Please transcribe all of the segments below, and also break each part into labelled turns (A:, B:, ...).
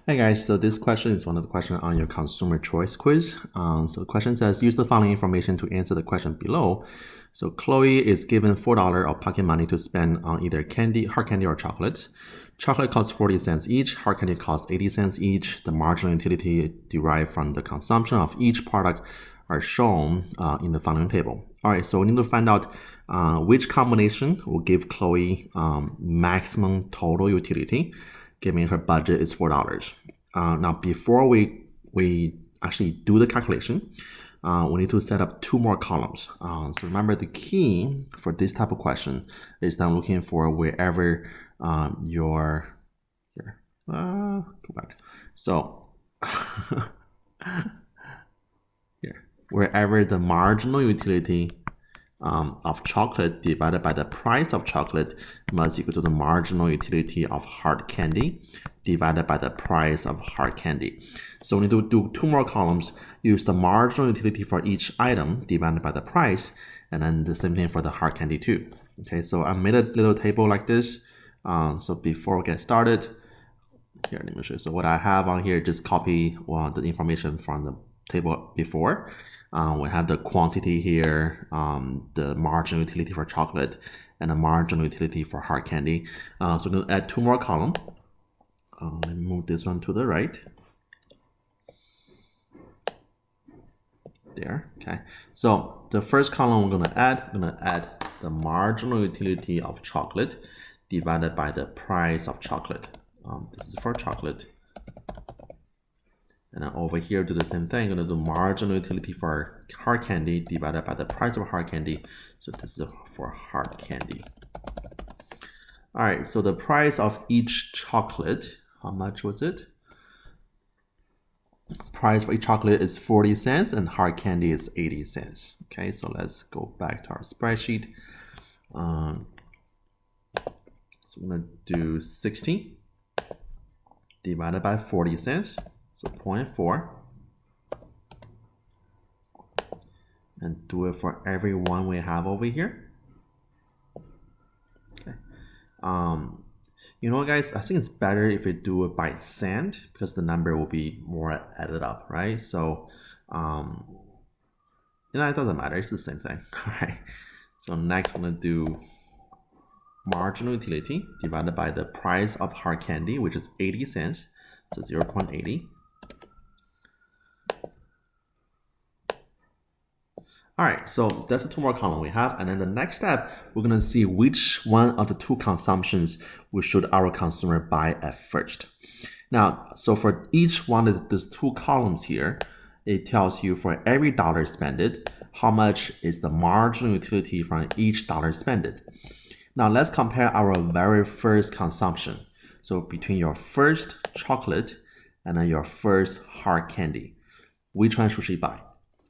A: Hey guys, so this question is one of the questions on your consumer choice quiz. So the question says, use the following information to answer the question below. So Chloe is given $4 of pocket money to spend on either candy, hard candy, or chocolate. Chocolate costs 40 cents each, hard candy costs 80 cents each. The marginal utility derived from the consumption of each product are shown in the following table. All right, so we need to find out which combination will give Chloe maximum total utility, given her budget is $4. Now, before we actually do the calculation, we need to set up two more columns. So remember, the key for this type of question is that I'm looking for wherever your here. Go back. So here, wherever the marginal utility of chocolate divided by the price of chocolate must equal to the marginal utility of hard candy divided by the price of hard candy. So we need to do two more columns, use the marginal utility for each item divided by the price, and then the same thing for the hard candy too. Okay, so I made a little table like this. So before we get started, here, let me show you. So what I have on here, just copy the information from the table before. We have the quantity here, the marginal utility for chocolate, and the marginal utility for hard candy. So I'm going to add two more columns. Let me move this one to the right. There, okay. So the first column we're going to add the marginal utility of chocolate divided by the price of chocolate. This is for chocolate. And then over here, do the same thing. I'm going to do marginal utility for hard candy divided by the price of hard candy. So this is for hard candy. All right, so the price of each chocolate, how much was it? Price for each chocolate is 40 cents and hard candy is 80 cents. Okay, so let's go back to our spreadsheet. So I'm going to do 60 divided by 40 cents. So 0.4, and do it for every one we have over here. Okay. You know, guys, I think it's better if we do it by cent because the number will be more added up, right? So, it doesn't matter. It's the same thing. All right. So next, I'm gonna do marginal utility divided by the price of hard candy, which is 80 cents. So 0.80. All right, so that's the two more column we have. And then the next step, we're gonna see which one of the two consumptions should our consumer buy at first. Now, so for each one of these two columns here, it tells you for every dollar spent, how much is the marginal utility from each dollar spent. Now let's compare our very first consumption. So between your first chocolate and then your first hard candy, which one should she buy?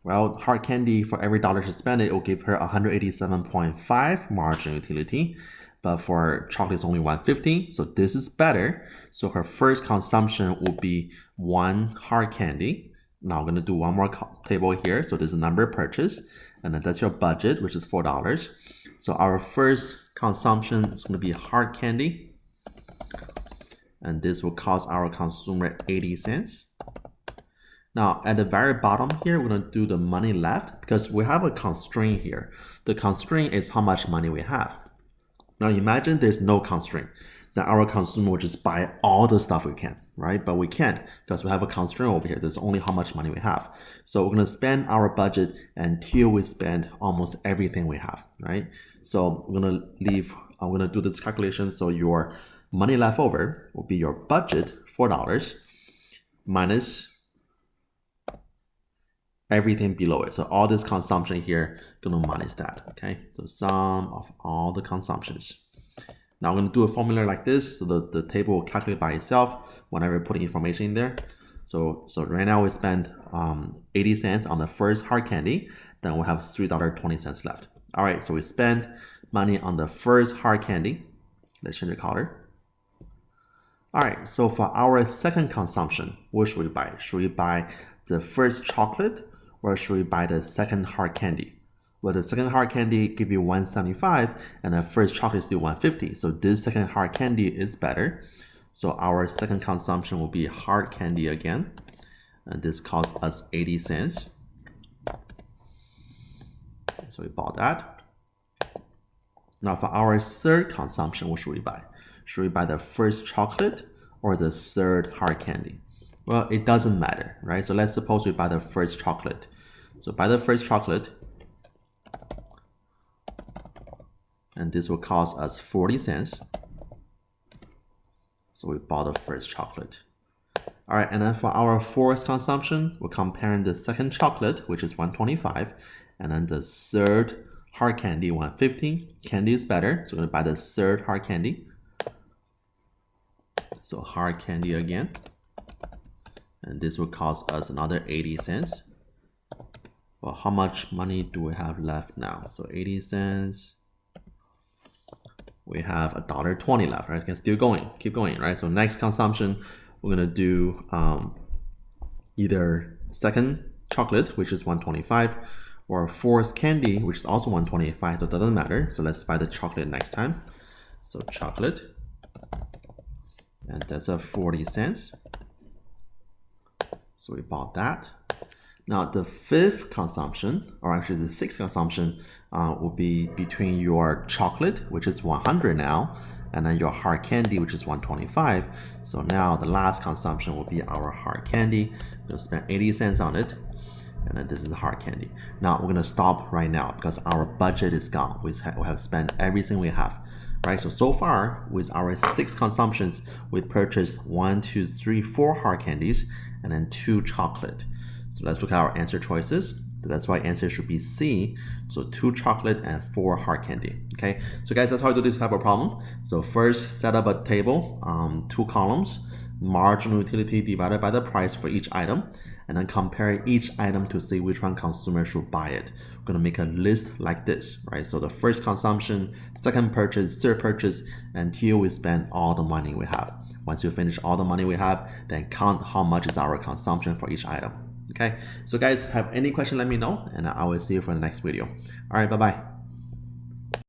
A: Well, hard candy, for every dollar she spent, it will give her 187.5 marginal utility. But for chocolate, it's only 150, so this is better. So her first consumption will be one hard candy. Now I'm going to do one more table here. So this is number purchase, and then that's your budget, which is $4. So our first consumption is going to be hard candy, and this will cost our consumer 80 cents. Now, at the very bottom here, we're going to do the money left because we have a constraint here. The constraint is how much money we have. Now, imagine there's no constraint. Then our consumer will just buy all the stuff we can, right? But we can't because we have a constraint over here. There's only how much money we have. So we're going to spend our budget until we spend almost everything we have, right? So I'm going to do this calculation. So your money left over will be your budget, $4, minus everything below it. So all this consumption here, gonna minus that, okay? So sum of all the consumptions. Now I'm gonna do a formula like this, so the table will calculate by itself whenever we put information in there. So right now we spend 80 cents on the first hard candy, then we have $3.20 left. All right, so we spend money on the first hard candy. Let's change the color. All right, so for our second consumption, what should we buy? Should we buy the first chocolate or should we buy the second hard candy? Well, the second hard candy give you 175 and the first chocolate is still 150. So this second hard candy is better. So our second consumption will be hard candy again. And this costs us 80 cents. So we bought that. Now for our third consumption, what should we buy? Should we buy the first chocolate or the third hard candy? Well, it doesn't matter, right? So let's suppose we buy the first chocolate. So buy the first chocolate, and this will cost us 40 cents. So we bought the first chocolate. All right, and then for our fourth consumption, we're comparing the second chocolate, which is 125, and then the third hard candy, 115. Candy is better, so we're gonna buy the third hard candy. So hard candy again. And this will cost us another 80 cents. Well, how much money do we have left now? So 80 cents. We have $1.20 left, right? Can still going, keep going, right? So next consumption, we're gonna do either second chocolate, which is 125, or fourth candy, which is also 125, so it doesn't matter. So let's buy the chocolate next time. So chocolate, and that's a 40 cents. So we bought that. Now the fifth consumption, or actually the sixth consumption, will be between your chocolate, which is 100 now, and then your hard candy, which is 125. So now the last consumption will be our hard candy. We're gonna spend 80 cents on it, and then this is the hard candy. Now we're gonna stop right now because our budget is gone. We have spent everything we have, right? So far with our 6 consumptions, we purchased 1, 2, 3, 4 hard candies, and then 2 chocolate. So let's look at our answer choices. So that's why answer should be C. So 2 chocolate and 4 hard candy. Okay, so guys, that's how you do this type of problem. So first, set up a table, 2 columns, marginal utility divided by the price for each item, and then compare each item to see which one consumer should buy it. We're gonna make a list like this, right? So the first consumption, second purchase, third purchase, until we spend all the money we have. Once you finish all the money we have, then count how much is our consumption for each item. Okay, so guys, have any question, let me know, and I will see you for the next video. All right, bye-bye.